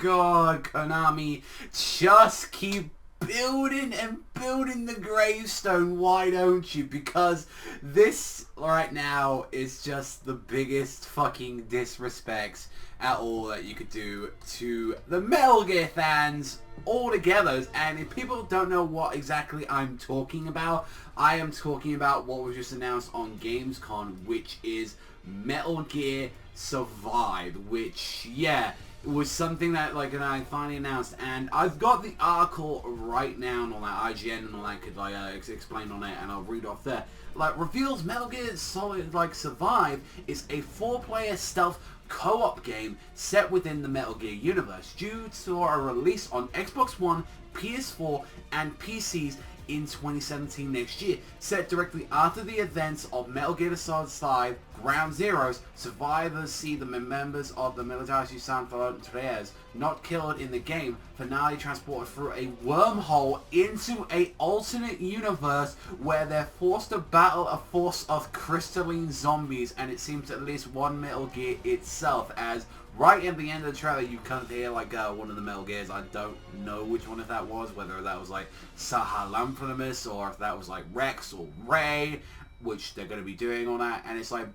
god, Konami, just keep building and building the gravestone, why don't you? Because this right now is just the biggest fucking disrespect at all that you could do to the Metal Gear fans altogether. And if people don't know what exactly I'm talking about, I am talking about what was just announced on Gamescom, which is Metal Gear Survive, which, yeah, it was something that, like, I finally announced, and I've got the article right now and all that, IGN and all that could, like, explain on it, and I'll read off there. Like, reveals Metal Gear Solid, like, Survive is a 4-player stealth co-op game set within the Metal Gear universe, due to a release on Xbox One, PS4, and PCs in 2017 next year. Set directly after the events of Metal Gear Solid 5 Ground Zeroes, survivors see the members of the Militares de San Andreas not killed in the game, finally transported through a wormhole into a alternate universe where they're forced to battle a force of crystalline zombies, and it seems at least one Metal Gear itself, as right at the end of the trailer you kind of hear like one of the Metal Gears. I don't know which one if that was, whether that was like Sahelanthropus or if that was like Rex or Ray, which they're going to be doing on that, and it's like,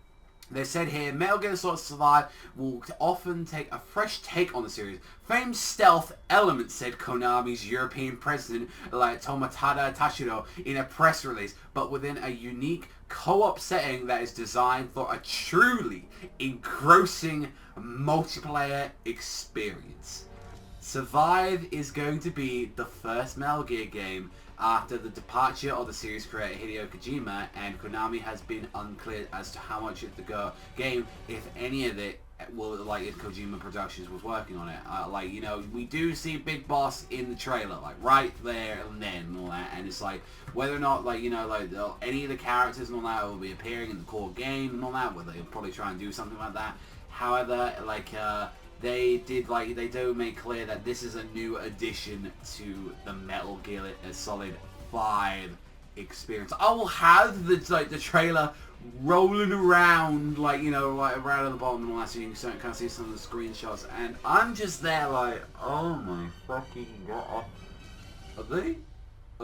they said here, Metal Gear Solid Survive will often take a fresh take on the series. Famed stealth elements, said Konami's European president, like Tomotada Tashiro, in a press release, but within a unique co-op setting that is designed for a truly engrossing multiplayer experience. Survive is going to be the first Metal Gear game after the departure of the series creator Hideo Kojima, and Konami has been unclear as to how much of the game, if any of it, will, like, if Kojima Productions was working on it. Like, you know, we do see Big Boss in the trailer, like, right there and then and all that, and it's like, whether or not, like, you know, like, any of the characters and all that will be appearing in the core game and all that, where they'll probably try and do something like that. However, like, they do make clear that this is a new addition to the Metal Gear Solid 5 experience. I will have the trailer rolling around, like, you know, like around at the bottom and all that, so you can kind of see some of the screenshots, and I'm just there like, oh my fucking god, are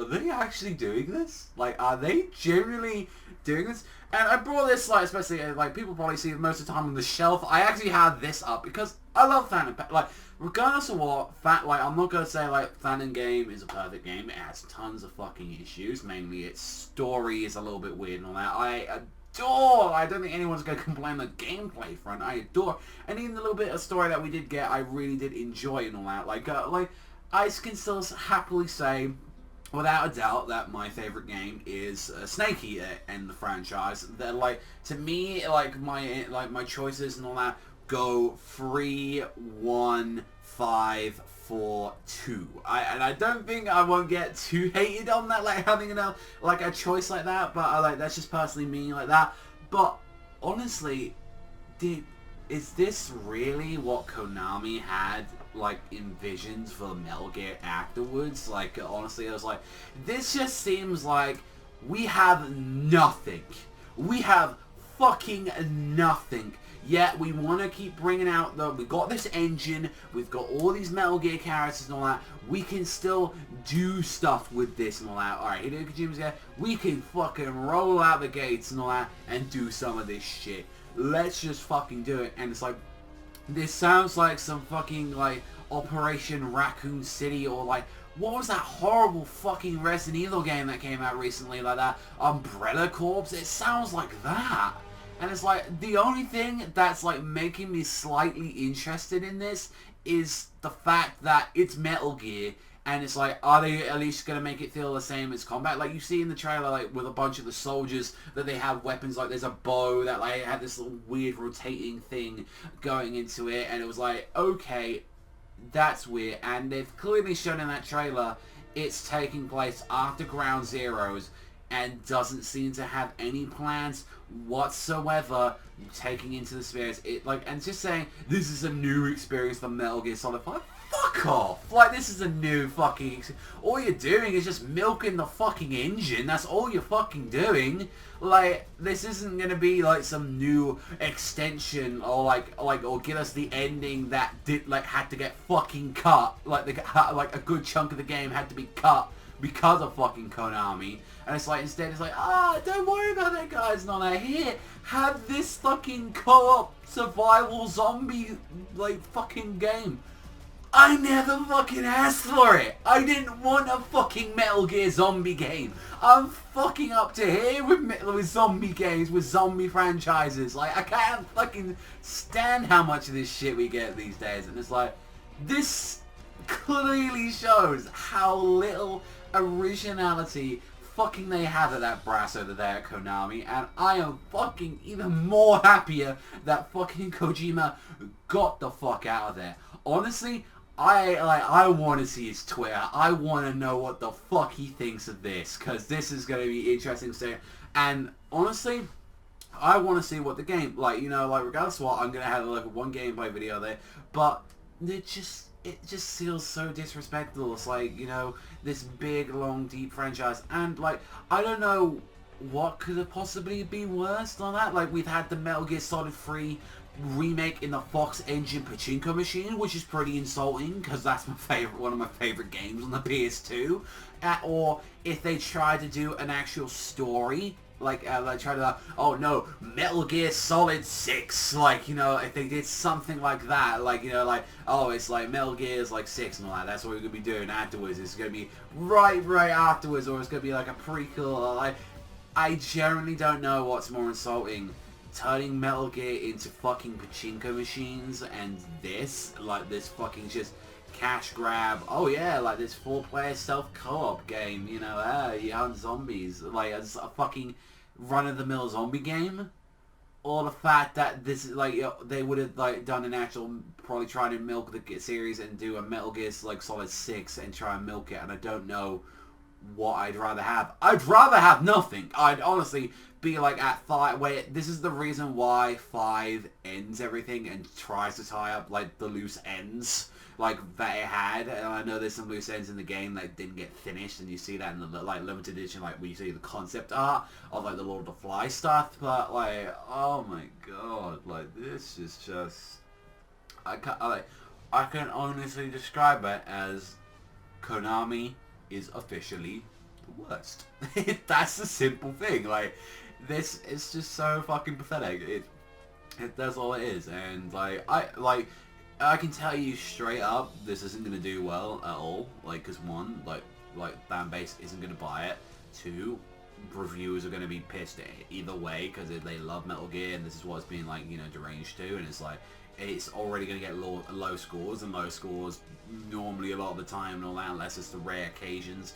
they actually doing this? Like, are they genuinely doing this? And I brought this, like, especially, like, people probably see it most of the time on the shelf. I actually have this up because I love Phantom Pain. Like, regardless of what, I'm not going to say, like, Phantom Game is a perfect game. It has tons of fucking issues. Mainly its story is a little bit weird and all that. I don't think anyone's going to complain on the gameplay front. I adore. And even the little bit of story that we did get, I really did enjoy and all that. Like, I can still happily say, without a doubt, that my favorite game is Snake Eater in the franchise. That, like, to me, like, my choices and all that go 3, 1, 5, 4, 2. And I don't think I won't get too hated on that, like, having a choice like that. But like, that's just personally me like that. But honestly, is this really what Konami had, like, envisioned for Metal Gear afterwards? Like, honestly, I was like, this just seems like we have nothing. We have fucking nothing. Yet we want to keep bringing out we got this engine, we've got all these Metal Gear characters and all that, we can still do stuff with this and all that. Alright, Hideo Kojima's here, we can fucking roll out the gates and all that and do some of this shit. Let's just fucking do it. And it's like, this sounds like some fucking, like, Operation Raccoon City, or like, what was that horrible fucking Resident Evil game that came out recently, like that Umbrella Corps? It sounds like that. And it's like, the only thing that's, like, making me slightly interested in this is the fact that it's Metal Gear, and it's like, are they at least going to make it feel the same as combat? Like, you see in the trailer, like, with a bunch of the soldiers, that they have weapons, like, there's a bow that, like, had this little weird rotating thing going into it, and it was like, okay, that's weird. And they've clearly shown in that trailer it's taking place after Ground Zeroes, and doesn't seem to have any plans whatsoever taking into the spheres. And just saying this is a new experience for Metal Gear Solid 5. Fuck off! Like, this is a new fucking... All you're doing is just milking the fucking engine. That's all you're fucking doing. Like, this isn't gonna be, like, some new extension or, or give us the ending that had to get fucking cut. Like, a good chunk of the game had to be cut because of fucking Konami. And it's like, instead it's like, don't worry about that, guys. Not out here. Have this fucking co-op survival zombie, fucking game. I never fucking asked for it. I didn't want a fucking Metal Gear zombie game. I'm fucking up to here with zombie games, with zombie franchises. Like, I can't fucking stand how much of this shit we get these days. And it's like, this clearly shows how little originality fucking they have at that brass over there at Konami, and I am fucking even more happier that fucking Kojima got the fuck out of there. Honestly, I want to see his Twitter. I want to know what the fuck he thinks of this, because this is going to be interesting to see. And honestly, I want to see what the game, regardless of what, I'm going to have one gameplay video there, but it just feels so disrespectful. It's like, this big, long, deep franchise, and I don't know what could have possibly been worse than that. Like, we've had the Metal Gear Solid 3 remake in the Fox Engine pachinko machine, which is pretty insulting because that's one of my favorite games on the PS2. Or if they try to do an actual story, oh no, Metal Gear Solid 6, if they did something like that, oh, it's like Metal Gear's 6 and all that, that's what we're gonna be doing afterwards. It's gonna be right afterwards, or it's gonna be like a prequel. I generally don't know what's more insulting. Turning Metal Gear into fucking pachinko machines and this fucking just cash grab. Oh yeah, this 4-player stealth co-op game, you hunt zombies, as a fucking run-of-the-mill zombie game. Or the fact that this is they would have done an actual, probably trying to milk the series and do a Metal Gear Solid 6 and try and milk it, and I don't know what I'd rather have. I'd rather have nothing. I'd honestly be at 5, where this is the reason why 5 ends everything and tries to tie up the loose ends that it had. And I know there's some loose ends in the game that didn't get finished, and you see that in the limited edition, where you see the concept art of the Lord of the Fly stuff. But oh my god, this is just, I can honestly describe it as Konami is officially the worst. That's the simple thing. This is just so fucking pathetic. That's all it is. And I can tell you straight up, this isn't gonna do well at all. Because one, fan base isn't gonna buy it. 2, reviewers are gonna be pissed either way because they love Metal Gear, and this is what it's being deranged to, and it's already going to get low scores, and low scores normally a lot of the time and all that, unless it's the rare occasions,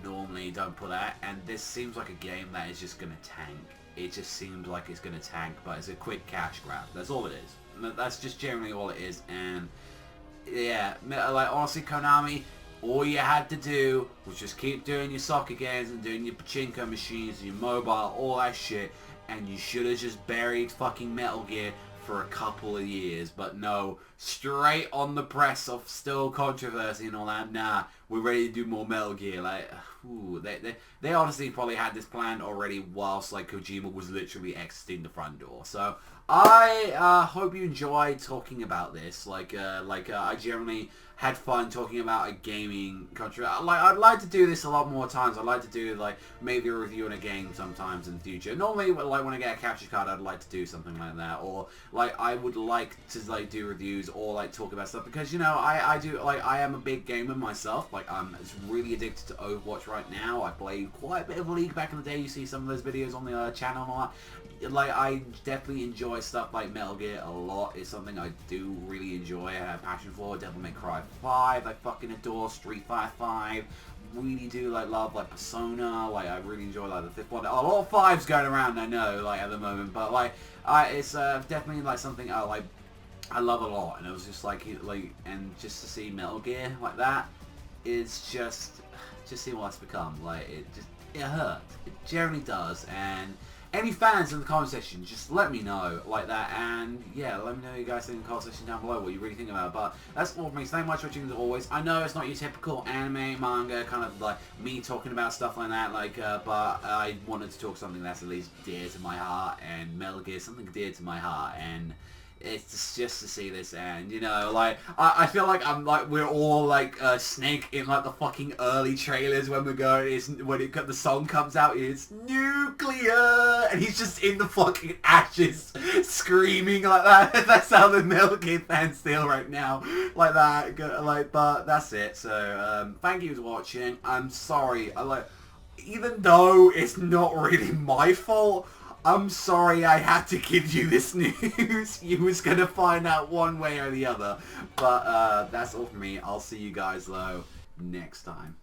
normally don't put that. And this seems like a game that is just going to tank. It just seems like it's going to tank, but it's a quick cash grab. That's all it is. That's just generally all it is. And yeah, honestly, Konami, all you had to do was just keep doing your soccer games and doing your pachinko machines and your mobile, all that shit, and you should have just buried fucking Metal Gear for a couple of years. But no, straight on the press of still controversy and all that, nah, we're ready to do more Metal Gear. They honestly probably had this planned already whilst Kojima was literally exiting the front door. So I hope you enjoyed talking about this. I generally had fun talking about a gaming country. I'd like to do this a lot more times. I'd like to do maybe a review on a game sometimes in the future. Normally, when I get a capture card, I'd like to do something like that, or I would like to do reviews or talk about stuff, because I am a big gamer myself. I'm really addicted to Overwatch right now. I played quite a bit of League back in the day. You see some of those videos on the channel and all that. I definitely enjoy stuff like Metal Gear a lot. It's something I do really enjoy. I have a passion for. Devil May Cry 5, I fucking adore. Street Fighter 5, really do love Persona. I really enjoy the 5th one. A lot of 5s going around, I know, at the moment, but it's definitely something I love a lot. And it was just and just to see Metal Gear like that is just see what it's become. it hurts. It generally does. And any fans in the comment section, just let me know like that. And yeah, let me know you guys think in the comment section down below what you really think about it. But that's all for me. So thank you much for watching as always. I know it's not your typical anime, manga, kind of like me talking about stuff like that. But I wanted to talk something that's at least dear to my heart. And Metal Gear is something dear to my heart. And it's just to see this, and you know, like I feel like we're all like Snake in like the fucking early trailers when the song comes out, it's nuclear, and he's just in the fucking ashes screaming like that. That's how the Metal Gear fans feel right now, like that. But that's it. So thank you for watching. I'm sorry. Even though it's not really my fault, I'm sorry I had to give you this news. You was gonna find out one way or the other. But that's all from me. I'll see you guys though next time.